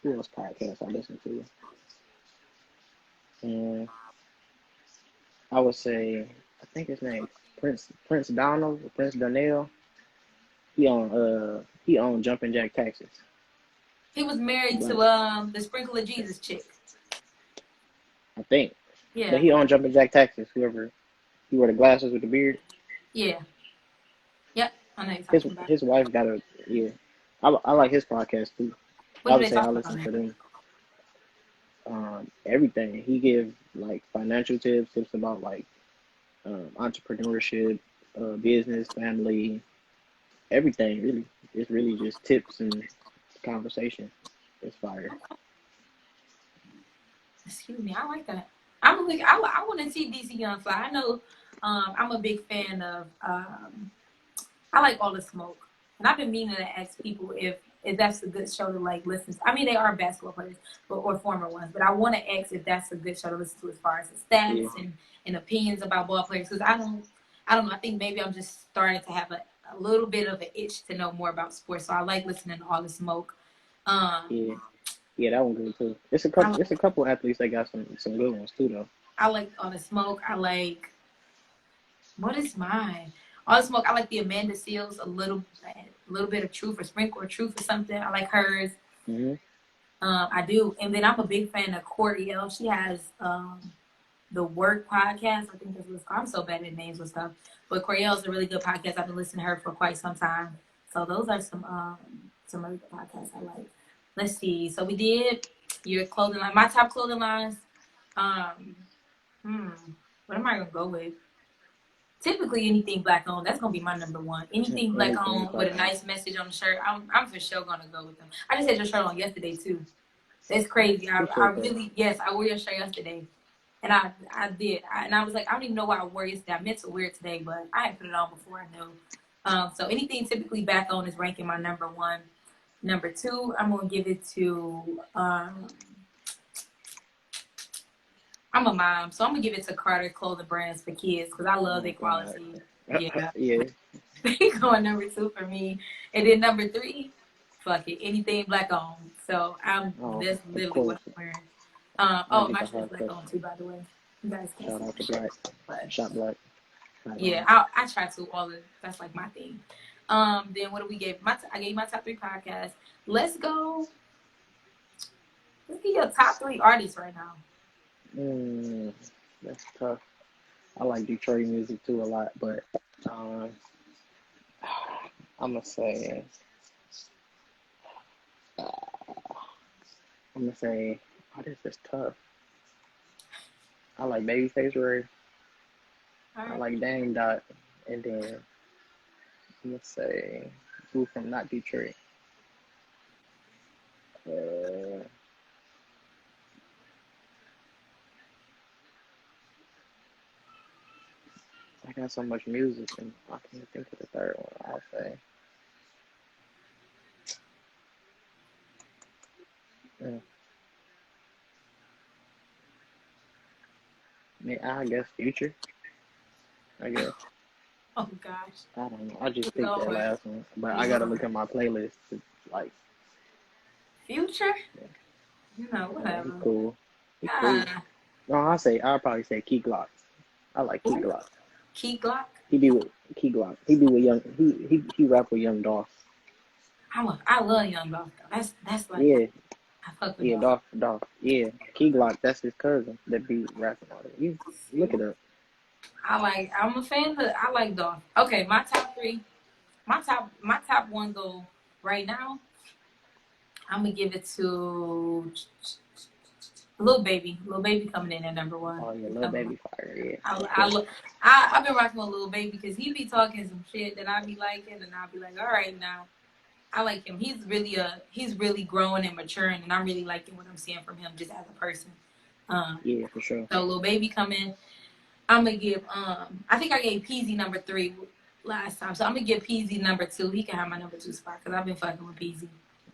who else podcast I listen to? And I would say, I think his name Prince Donald, Prince Donnell. He on Jumpin' Jack Taxes. He was married to the Sprinkle of Jesus chick. I think. Yeah. But he on Jumpin' Jack Taxes. Whoever he wore the glasses with the beard. Yeah. Yep. I know you're talking about. His wife got a I like his podcast too. I would say I listen to them. Everything. He gives like financial tips about like entrepreneurship, business, family, everything really. It's really just tips and conversation. It's fire. Excuse me, I like that. I want to see DC on Fly. I know I'm a big fan of I like All the Smoke. And I've been meaning to ask people if that's a good show to like listen to. I mean, they are basketball players or former ones, but I want to ask if that's a good show to listen to as far as the stats and opinions about ball players. Because I don't know. I think maybe I'm just starting to have a little bit of an itch to know more about sports. So I like listening to All the Smoke. Yeah, that one good too. It's a couple athletes that got some good ones too though. I like All the Smoke. I like what is mine? All the Smoke. I like the Amanda Seals a little bit of Truth or Sprinkle or Truth or something. I like hers. Mm-hmm. I do, and then I'm a big fan of Coriel. She has the Work podcast. I think that's what it's called. I'm so bad at names and stuff, but Coriel's a really good podcast. I've been listening to her for quite some time. So those are some really good podcasts I like. Let's see. So we did your clothing line. My top clothing lines. What am I gonna go with? Typically, anything black owned, that's gonna be my number one. Anything black owned with a nice message on the shirt, I'm for sure gonna go with them. I just had your shirt on yesterday too. That's crazy. I really, yes, I wore your shirt yesterday, and I did, and I was like, I don't even know why I wore it yesterday. I meant to wear it today, but I had put it on before I knew. So anything typically black owned is ranking my number one. Number two, I'm gonna give it to. I'm a mom, so I'm gonna give it to Carter Clothing Brands for kids because I love their quality. Yeah. Going number 2 for me, and then number 3, fuck it, anything black owned. So that's literally what I'm wearing. I get My the shirt is hard black cuts. on too, by the way. You guys can't Shout see out my to shirt, Black. but Shop Black. Black yeah, on. I try to all of that's like my thing. Then what do we give? I gave my top 3 podcasts. Let's go. Let's get your top 3 artists right now. That's tough. I like Detroit music too a lot, but um, I'm gonna say, uh, I'm gonna say, oh, this is tough. I like Babyface Ray. All I right. like Dame Dot, and then I'm gonna say who from not Detroit. Uh, I got so much music, and I can't think of the third one. I'll say, yeah. I guess Future. I guess. Oh gosh, I don't know. I just picked that Lord, last one, but I gotta Lord. look at my playlist. To, like, Future. yeah, he Whatever. cool. He cool. Ah, No, I'll probably say Key Glock. I like Key ooh, Glock. Key Glock. He be with Key Glock. He be with young. He rap with Young Dolph. I love Young Dolph though. That's like Yeah, I fuck with yeah, Dolph. Dolph. Yeah, Key Glock. That's his cousin that be rapping on it. You look it up. I'm a fan of I like Dolph. Okay, my top 3. My top one go right now. I'm gonna give it to Lil Baby. Lil Baby coming in at number 1. Oh yeah, He Lil coming. Baby Fire. Yeah, I, for I, sure. look- I've been rocking with Lil Baby because he be talking some shit that I be liking, and I be like, all right, now I like him. He's really growing and maturing, and I'm really liking what I'm seeing from him just as a person. Um, Yeah, for sure. so Lil Baby coming. I'm gonna give I think I gave Peasy number 3 last time, so I'm gonna give Peasy number 2. He can have my number 2 spot because I've been fucking with Peasy.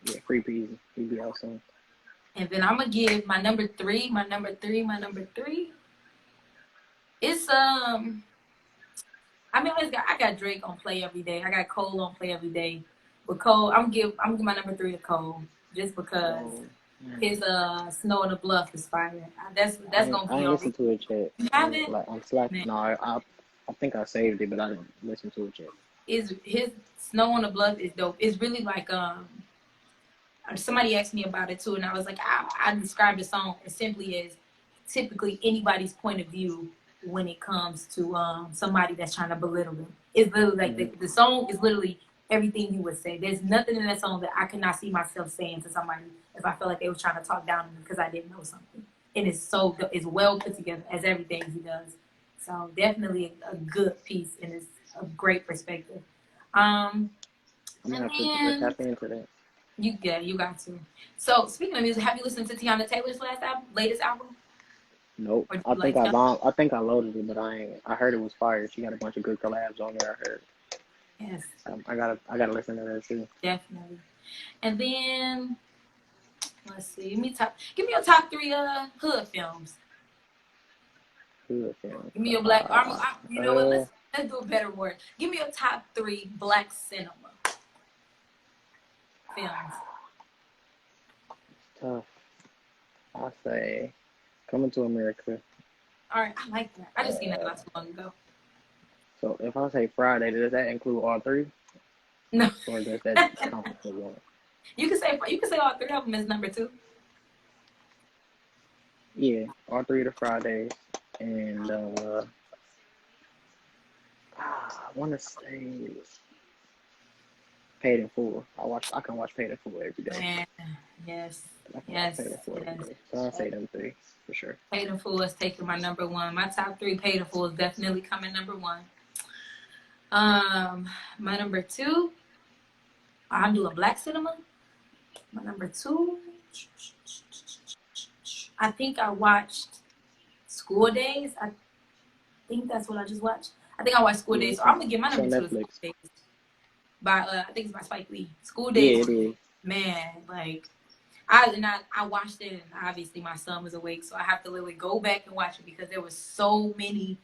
Yeah, Free Peasy. He be out soon. And then I'm gonna give my number 3. It's I mean I got Drake on play every day. I got Cole on play every day. But Cole, I'm gonna give my number 3 to Cole just because Oh, man. his Snow in the Bluff is fire. That's gonna I be ain't on. listened to it yet. You haven't? I'm slacking. Man, No, I think I saved it, but I didn't listen to it yet. is his Snow on the Bluff is dope. It's really like somebody asked me about it too, and I was like, I described the song as simply as typically anybody's point of view when it comes to somebody that's trying to belittle them. It's literally like Mm-hmm. the song is literally everything you would say. There's nothing in that song that I could not see myself saying to somebody if I felt like they were trying to talk down to me because I didn't know something. And it's well put together as everything he does. So definitely a good piece and it's a great perspective. Um, I'm gonna and have to then tap into that. you got to. So speaking of music, have you listened to Tiana Taylor's latest album? Nope. Or do you like stuff? I think I loaded it, but I ain't. I heard it was fire. She got a bunch of good collabs on there. I heard. Yes, I gotta listen to that too. definitely. And then let's see. Give me your top 3 hood films. Good film. Give me your black you know what, let's do a better word. Give me your top 3 black cinema films. Tough. I say, Coming to America. All right, I like that. I just seen that Uh, not too long ago. so if I say Friday, does that include all 3, No. or does that count for one? You can say all 3 of them is number 2. Yeah, all 3 of the Fridays, and I want to say Paid in Full. I can watch Paid in Full every day. Man, yes. I can watch Yes, Paid in Full yes. every day. So I'll say them 3 for sure. Paid in Full is taking my number 1. My top 3 Paid in Full is definitely coming number 1. My number 2, I'm doing black cinema. My number 2, I think I watched School Days. I think that's what I just watched. I think I watched School Yeah, Days. So I'm gonna give my it's on number 2 to School Netflix. Days by I think it's by Spike Lee. School Yeah, Days, it is. man, like I watched it, and obviously my son was awake, so I have to literally go back and watch it because there's so many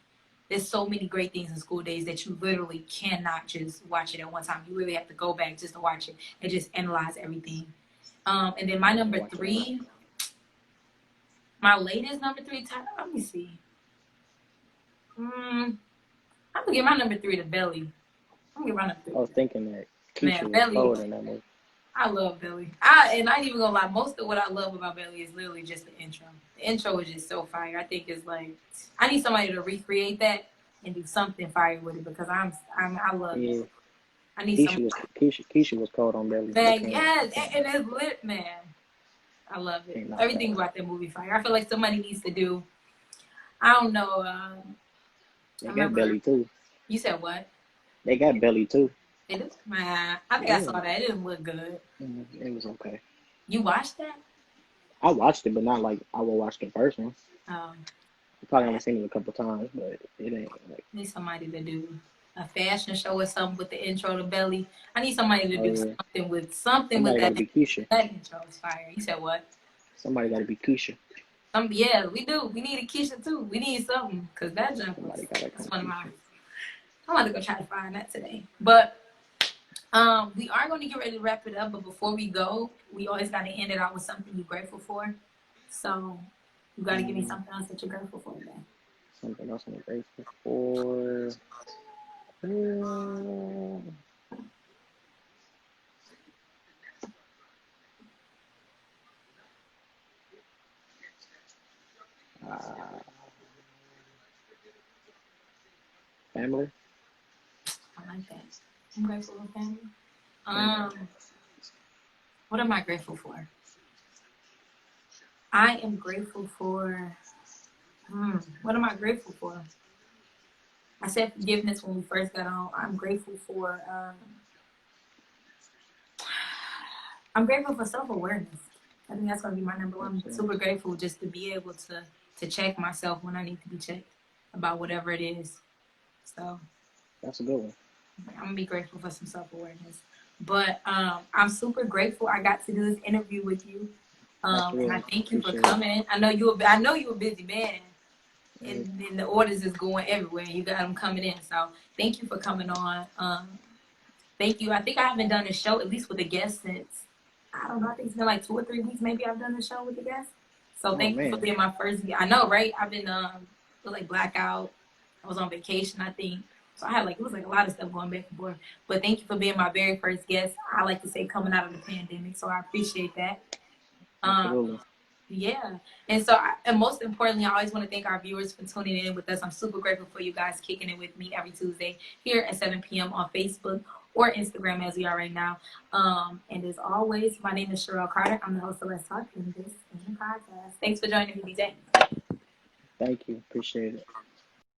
great things in School Days that you literally cannot just watch it at one time. You really have to go back just to watch it and just analyze everything. And then my I'm number watching that. 3, My latest number 3 title. Let me see. I'm gonna give my number 3 to Belly. I'm gonna give my number 3. I was thinking that Keisha Man, was Belly. cold in that movie. I love Belly. I ain't even gonna lie. Most of what I love about Belly is literally just the intro. The intro is just so fire. I think it's like I need somebody to recreate that and do something fire with it because I love it. I need Keisha was cold on Belly. Man, yes, and it's lit, man. I love it. Everything about that movie fire. I feel like somebody needs to do. I don't know. They got Belly too. You said what? They got Belly too. It is, man. I think I saw that. It didn't look good. It was okay. You watched that? I watched it, but not like I will watch the first one. I probably only seen it a couple times, but it ain't like. Need somebody to do a fashion show or something with the intro to Belly. I need somebody to do something with somebody with that. Gotta be Keisha. That intro is fire. You said what? Somebody got to be Keisha. Yeah, we do. We need a Keisha too. We need something because that jump is one of mine. I'm about to go try to find that today. But we are going to get ready to wrap it up. But before we go, we always got to end it out with something you're grateful for. So you got to give me something else that you're grateful for today. Something else I'm grateful for. Family. I like that. I'm grateful for family. What am I grateful for? I am grateful for. What am I grateful for? I said forgiveness when we first got on. I'm grateful for. I'm grateful for self-awareness. I think that's gonna be my number one. I'm super grateful just to be able to check myself when I need to be checked about whatever it is. So that's a good one. I'm gonna be grateful for some self-awareness. But I'm super grateful I got to do this interview with you. And I thank you for coming. I know you a busy man. And the orders is going everywhere. You got them coming in. So thank you for coming on. Thank you. I think I haven't done a show, at least with a guest, since, I don't know, I think it's been like 2 or 3 weeks maybe I've done a show with a guest. So thank you for being my first. I know, right? I've been like blackout. I was on vacation, I think. So I had it was like a lot of stuff going back and forth. But thank you for being my very first guest. I like to say coming out of the pandemic. So I appreciate that. Absolutely. Yeah. And so, and most importantly, I always want to thank our viewers for tuning in with us. I'm super grateful for you guys kicking it with me every Tuesday here at 7 p.m. on Facebook or Instagram as we are right now. And as always, my name is Cherrell Carter. I'm the host of Let's Talk in this podcast. Thanks for joining me today. Thank you. Appreciate it.